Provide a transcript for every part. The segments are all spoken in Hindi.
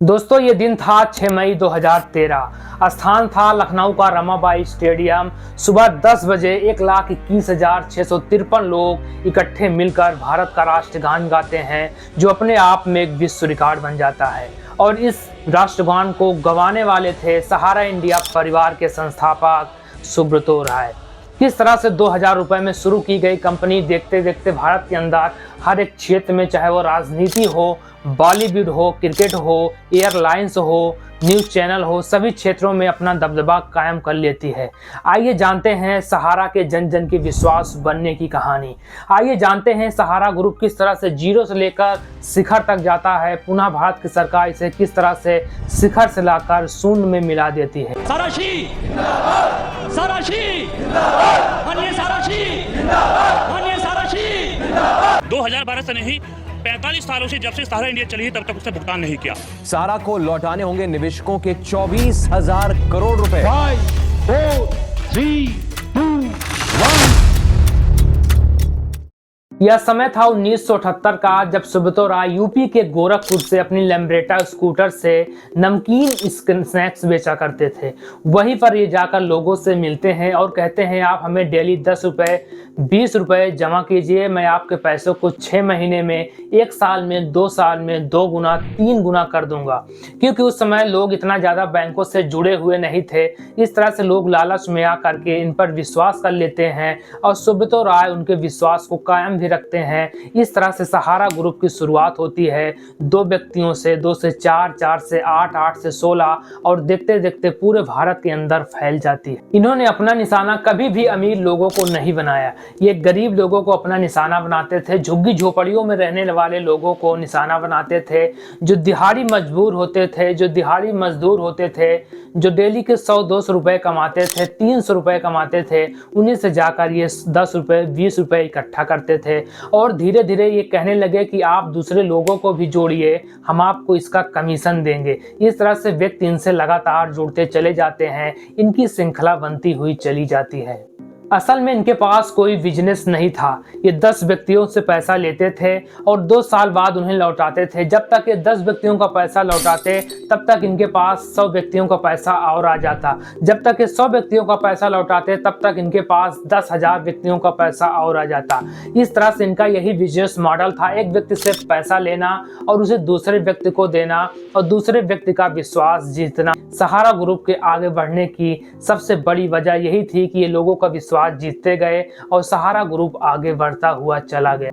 दोस्तों ये दिन था 6 मई 2013। स्थान था लखनऊ का रमाबाई स्टेडियम। सुबह 10 बजे 1,21,653 लोग इकट्ठे मिलकर भारत का राष्ट्रगान गाते हैं, जो अपने आप में एक विश्व रिकॉर्ड बन जाता है। और इस राष्ट्रगान को गवाने वाले थे सहारा इंडिया परिवार के संस्थापक सुब्रतो राय। किस तरह से 2000 रुपए में शुरू की गई कंपनी देखते देखते भारत के अंदर हर एक क्षेत्र में, चाहे वो राजनीति हो, बॉलीवुड हो, क्रिकेट हो, एयरलाइंस हो, न्यूज़ चैनल हो, सभी क्षेत्रों में अपना दबदबा कायम कर लेती है। आइए जानते हैं सहारा के जन जन की विश्वास बनने की कहानी। आइए जानते हैं सहारा ग्रुप किस तरह से जीरो से लेकर शिखर तक जाता है। पुनः भारत की सरकार इसे किस तरह से शिखर से लाकर शून्य में मिला देती है। साराशी जिंदाबाद, साराशी जिंदाबाद, माननीय साराशी जिंदाबाद, माननीय साराशी जिंदाबाद। 2012 से नहीं, 45 सालों से जब से सहारा इंडिया चली है तब तक उसने भुगतान नहीं किया। सहारा को लौटाने होंगे निवेशकों के 24,000 करोड़ रुपए। 5, 4, 3, 2, 1। यह समय था 1978 का, जब सुब्रतो राय यूपी के गोरखपुर से अपनी लैम्ब्रेटा स्कूटर से नमकीन स्नैक्स बेचा करते थे। वहीं पर ये जाकर लोगों से मिलते हैं और कहते हैं, आप हमें डेली 10 रुपये 20 रुपये जमा कीजिए, मैं आपके पैसों को 6 महीने में, 1 साल में, 2 साल में 2 गुना 3 गुना कर दूंगा। क्योंकि उस समय लोग इतना ज़्यादा बैंकों से जुड़े हुए नहीं थे। इस तरह से लोग लालच में आकर के इन पर विश्वास कर लेते हैं और सुब्रतो राय उनके विश्वास को कायम भी रखते हैं। इस तरह से सहारा ग्रुप की शुरुआत होती है 2 व्यक्तियों से, 2 से 4, 4 से 8, 8 से 16 और देखते देखते पूरे भारत के अंदर फैल जाती है। इन्होंने अपना निशाना कभी भी अमीर लोगों को नहीं बनाया। ये गरीब लोगों को अपना निशाना बनाते थे, झुग्गी झोपड़ियों में रहने वाले लोगों को निशाना बनाते थे, जो दिहाड़ी मजदूर होते थे, जो दिहाड़ी मजदूर होते थे, जो डेली के 100-200 रुपए कमाते थे, 300 रुपए कमाते थे, उन्हीं से जाकर ये 10 रुपए 20 रुपए इकट्ठा करते थे। और धीरे धीरे ये कहने लगे कि आप दूसरे लोगों को भी जोड़िए, हम आपको इसका कमीशन देंगे। इस तरह से व्यक्ति इनसे लगातार जुड़ते चले जाते हैं, इनकी श्रृंखला बनती हुई चली जाती है। असल में इनके पास कोई बिजनेस नहीं था। ये 10 व्यक्तियों से पैसा लेते थे और 2 साल बाद उन्हें लौटाते थे। जब तक ये 10 व्यक्तियों का पैसा लौटाते तब तक इनके पास 100 व्यक्तियों का पैसा और आ जाता। जब तक ये 100 व्यक्तियों का पैसा लौटाते तब तक इनके पास 10,000 व्यक्तियों का पैसा और आ जाता। इस तरह से इनका यही बिजनेस मॉडल था, एक व्यक्ति से पैसा लेना और उसे दूसरे व्यक्ति को देना और दूसरे व्यक्ति का विश्वास जीतना। सहारा ग्रुप के आगे बढ़ने की सबसे बड़ी वजह यही थी कि ये लोगों का विश्वास जीतते गए और सहारा ग्रुप आगे बढ़ता हुआ चला गया।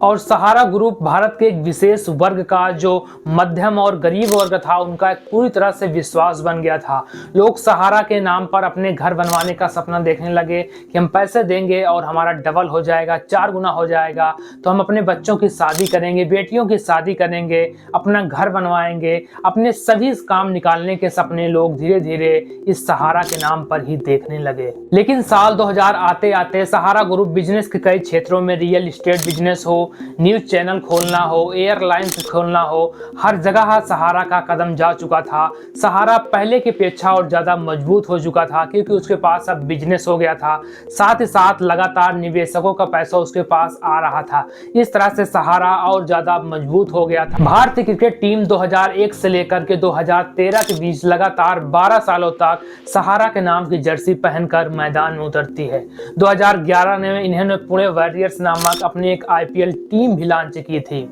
और सहारा ग्रुप भारत के एक विशेष वर्ग का, जो मध्यम और गरीब वर्ग था, उनका एक पूरी तरह से विश्वास बन गया था। लोग सहारा के नाम पर अपने घर बनवाने का सपना देखने लगे कि हम पैसे देंगे और हमारा डबल हो जाएगा, 4 गुना हो जाएगा, तो हम अपने बच्चों की शादी करेंगे, बेटियों की शादी करेंगे, अपना घर बनवाएंगे। अपने सभी काम निकालने के सपने लोग धीरे धीरे इस सहारा के नाम पर ही देखने लगे। लेकिन साल 2000 आते आते सहारा ग्रुप बिजनेस के कई क्षेत्रों में, रियल इस्टेट बिजनेस हो, न्यूज़ चैनल खोलना हो, एयरलाइंस खोलना हो, हर जगह सहारा का कदम जा चुका था। सहारा पहले की अपेक्षा और ज़्यादा मजबूत हो चुका था, क्योंकि उसके पास अब बिजनेस हो गया था। साथ ही साथ लगातार निवेशकों का पैसा उसके पास आ रहा था। इस तरह से सहारा और ज़्यादा मजबूत हो गया था। भारतीय क्रिकेट टीम 2001 से लेकर के 2013 के बीच लगातार 12 सालों तक सहारा के नाम की जर्सी पहनकर मैदान में उतरती है। 2011 में इन्होंने पुणे वॉरियर्स नामक अपनी एक IPL टीम भी लॉन्च की थी।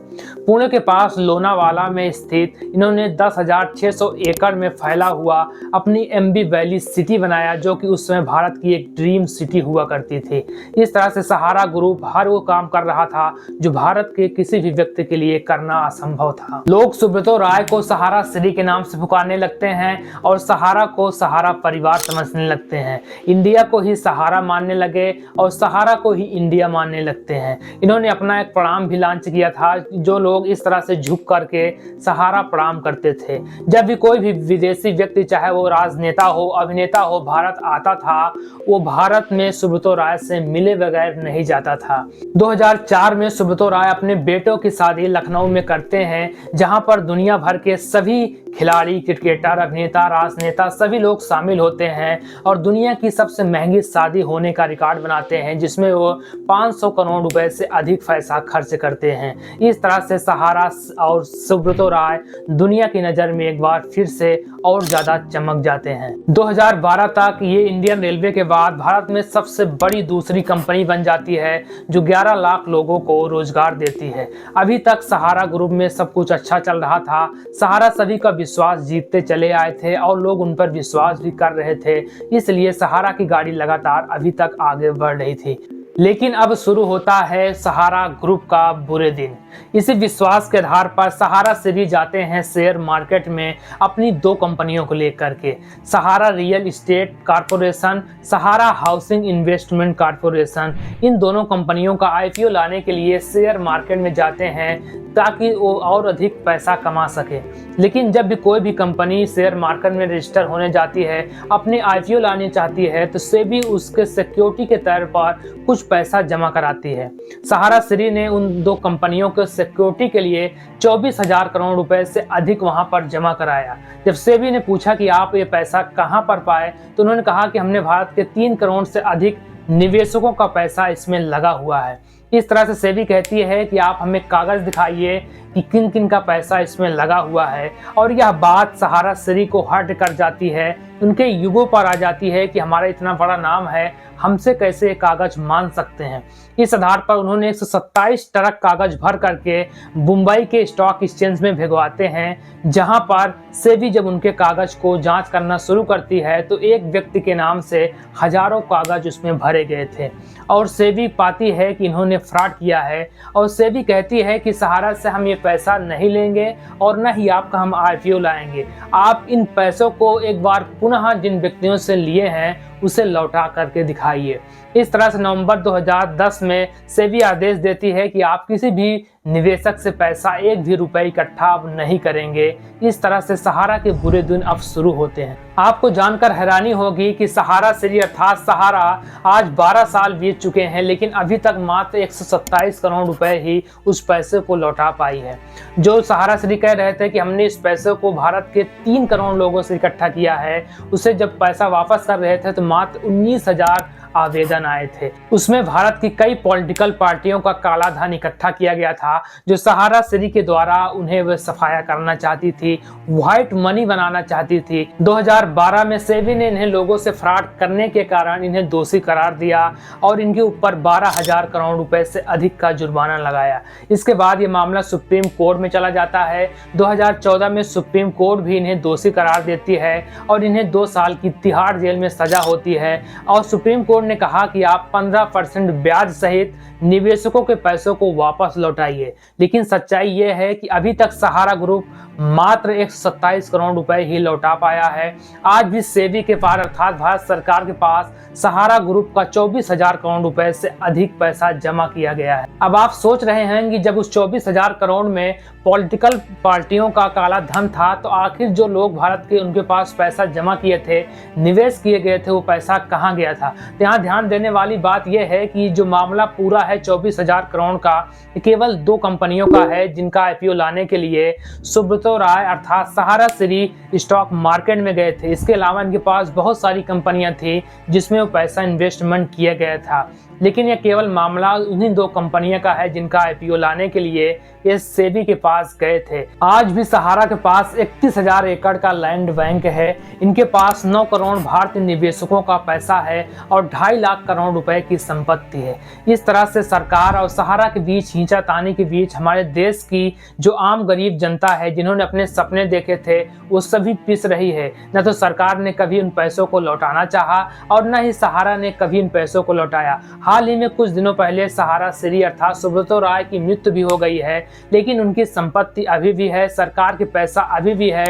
पुणे के पास लोनावाला में स्थित इन्होंने 10,600 एकड़ में फैला हुआ अपनी MB वैली सिटी बनाया, जो कि उस समय भारत की एक ड्रीम सिटी हुआ करती थी। इस तरह से सहारा ग्रुप हर वो काम कर रहा था जो भारत के किसी भी व्यक्ति के लिए करना असंभव था। लोग सुब्रतो राय को सहारा सिटी के नाम से पुकारने लगते हैं और सहारा को सहारा परिवार समझने लगते हैं। इंडिया को ही सहारा मानने लगे और सहारा को ही इंडिया मानने लगते हैं। इन्होंने अपना एक प्रणाम भी लॉन्च किया था, जो लोग इस तरह से झुक करके सहारा प्रणाम करते थे। जब भी कोई भी विदेशी व्यक्ति, चाहे वो राजनेता हो, अभिनेता हो, भारत आता था, वो भारत में सुब्रतो राय से मिले बगैर नहीं जाता था। 2004 में सुब्रतो राय अपने बेटों की शादी लखनऊ में करते हैं, जहां पर दुनिया भर के सभी खिलाड़ी, क्रिकेटर, अभिनेता, राजनेता सभी लोग शामिल होते हैं और दुनिया की सबसे महंगी शादी होने का रिकॉर्ड बनाते हैं, जिसमें वो 500 करोड़ रुपए से अधिक पैसा खर्च करते हैं। इस तरह से सहारा और सुब्रतो राय दुनिया की नज़र में एक बार फिर से और ज़्यादा चमक जाते हैं। 2012 तक ये इंडियन रेलवे के बाद भारत में सबसे बड़ी दूसरी कंपनी बन जाती है, जो 11 लाख लोगों को रोजगार देती है। अभी तक सहारा ग्रुप में सब कुछ अच्छा चल रहा था। सहारा सभी का विश्वास जीतते चले आए थे और लोग उन पर विश्वास भी कर रहे थे, इसलिए सहारा की गाड़ी लगातार अभी तक आगे बढ़ रही थी। लेकिन अब शुरू होता है सहारा ग्रुप का बुरे दिन। इसी विश्वास के आधार पर सहारा श्री जाते हैं शेयर मार्केट में अपनी 2 कंपनियों को लेकर के, सहारा रियल एस्टेट कॉरपोरेशन, सहारा हाउसिंग इन्वेस्टमेंट कॉरपोरेशन। इन दोनों कंपनियों का आईपीओ लाने के लिए शेयर मार्केट में जाते हैं ताकि वो और अधिक पैसा कमा सके। लेकिन जब भी कोई भी कंपनी शेयर मार्केट में रजिस्टर होने जाती है, अपने आईपीओ लाने चाहती है, तो सेबी उसके सिक्योरिटी के तौर पर कुछ पैसा जमा कराती है। सहारा श्री ने उन 2 कंपनियों के सिक्योरिटी के लिए 24,000 करोड़ रुपए से अधिक वहां पर जमा कराया। जब सेबी ने पूछा कि आप ये पैसा कहां पर पाए, तो उन्होंने कहा कि हमने भारत के 3 करोड़ से अधिक निवेशकों का पैसा इसमें लगा हुआ है। इस तरह से सेबी कहती है कि आप हमें कागज दिखाइए कि किन किन का पैसा इसमें लगा हुआ है, और यह बात सहारा श्री को हर्ट कर जाती है, उनके युगों पर आ जाती है कि हमारा इतना बड़ा नाम है, हमसे कैसे कागज मान सकते हैं। इस आधार पर उन्होंने 127 ट्रक कागज भर करके मुंबई के स्टॉक एक्सचेंज में भिजवाते हैं, जहां पर सेबी जब उनके कागज को जांच करना शुरू करती है तो एक व्यक्ति के नाम से हजारों कागज उसमें भरे गए थे और सेबी पाती है कि इन्होंने फ्रॉड किया है, और सेबी कहती है कि सहारा से हम ये पैसा नहीं लेंगे और न ही आपका हम आईपीओ लाएंगे। आप इन पैसों को एक बार पुनः जिन व्यक्तियों से लिए हैं उसे लौटा करके दिखाइए। इस तरह से नवंबर 2010 में सेबी आदेश देती है कि आप किसी भी निवेशक से पैसा 1 भी रुपए इकट्ठा अब नहीं करेंगे। इस तरह से सहारा के बुरे दिन अब शुरू होते हैं। आपको जानकर हैरानी होगी कि सहारा श्री अर्थात सहारा आज 12 साल बीत चुके हैं, लेकिन अभी तक मात्र 127 करोड़ रुपए ही उस पैसे को लौटा पाई है। जो सहारा श्री कह रहे थे कि हमने इस पैसे को भारत के 3 करोड़ लोगों से इकट्ठा किया है, उसे जब पैसा वापस कर रहे थे तो मात्र 19,000 आवेदन आए थे। उसमें भारत की कई पॉलिटिकल पार्टियों का काला धन इकट्ठा किया गया था, जो सहारा श्री के द्वारा उन्हें वह सफाया करना चाहती थी, व्हाइट मनी बनाना चाहती थी। 2012 में सेबी ने इन्हें लोगों से फ्रॉड करने के कारण इन्हें दोषी करार दिया और इनके ऊपर 12,000 करोड़ रुपए से अधिक का जुर्माना लगाया। इसके बाद ये मामला सुप्रीम कोर्ट में चला जाता है। 2014 में सुप्रीम कोर्ट भी इन्हें दोषी करार देती है और इन्हें 2 साल की तिहाड़ जेल में सजा होती है, और सुप्रीम कोर्ट ने कहा कि आप 15% ब्याज सहित निवेशकों के पैसों को वापस लौटाइए। लेकिन सच्चाई यह है कि अभी तक सहारा ग्रुप मात्र 127 करोड़ रुपए ही लौटा पाया है। आज भी सेबी के पास अर्थात भारत सरकार के पास सहारा ग्रुप का 24,000 करोड़ रुपए से अधिक पैसा जमा किया गया है। अब आप सोच रहे हैं कि जब उस 24,000 करोड़ में पॉलिटिकल पार्टियों का काला धन था, तो आखिर जो लोग भारत के उनके पास पैसा जमा किए थे, निवेश किए गए थे, वो पैसा कहाँ गया था। तो यहाँ ध्यान देने वाली बात यह है कि जो मामला पूरा है 24,000 करोड़ का, केवल 2 कंपनियों का है जिनका आईपीओ लाने के लिए सुब्रतो राय अर्थात सहारा श्री स्टॉक मार्केट में गए थे। इसके अलावा इनके पास बहुत सारी कंपनियां थी जिसमें वो पैसा इन्वेस्टमेंट किया गया था, लेकिन यह केवल मामला उन्हीं 2 कंपनियों का है जिनका आईपीओ लाने के लिए ये सेबी के पास गए थे। आज भी सहारा के पास 31,000 एकड़ का लैंड बैंक है। इनके पास 9 करोड़ भारतीय निवेशकों का पैसा है और 2.5 लाख करोड़ रुपए की संपत्ति है। इस तरह से सरकार और सहारा के बीच खींचातानी के बीच हमारे देश की जो आम गरीब जनता है, जिन्होंने अपने सपने देखे थे, वो सभी पिस रही है। न तो सरकार ने कभी उन पैसों को लौटाना चाहा और न ही सहारा ने कभी इन पैसों को लौटाया। हाल ही में कुछ दिनों पहले सहारा श्री अर्थात सुब्रतो राय की मृत्यु भी हो गई है, लेकिन उनकी संपत्ति अभी भी है, सरकार के पैसा अभी भी है।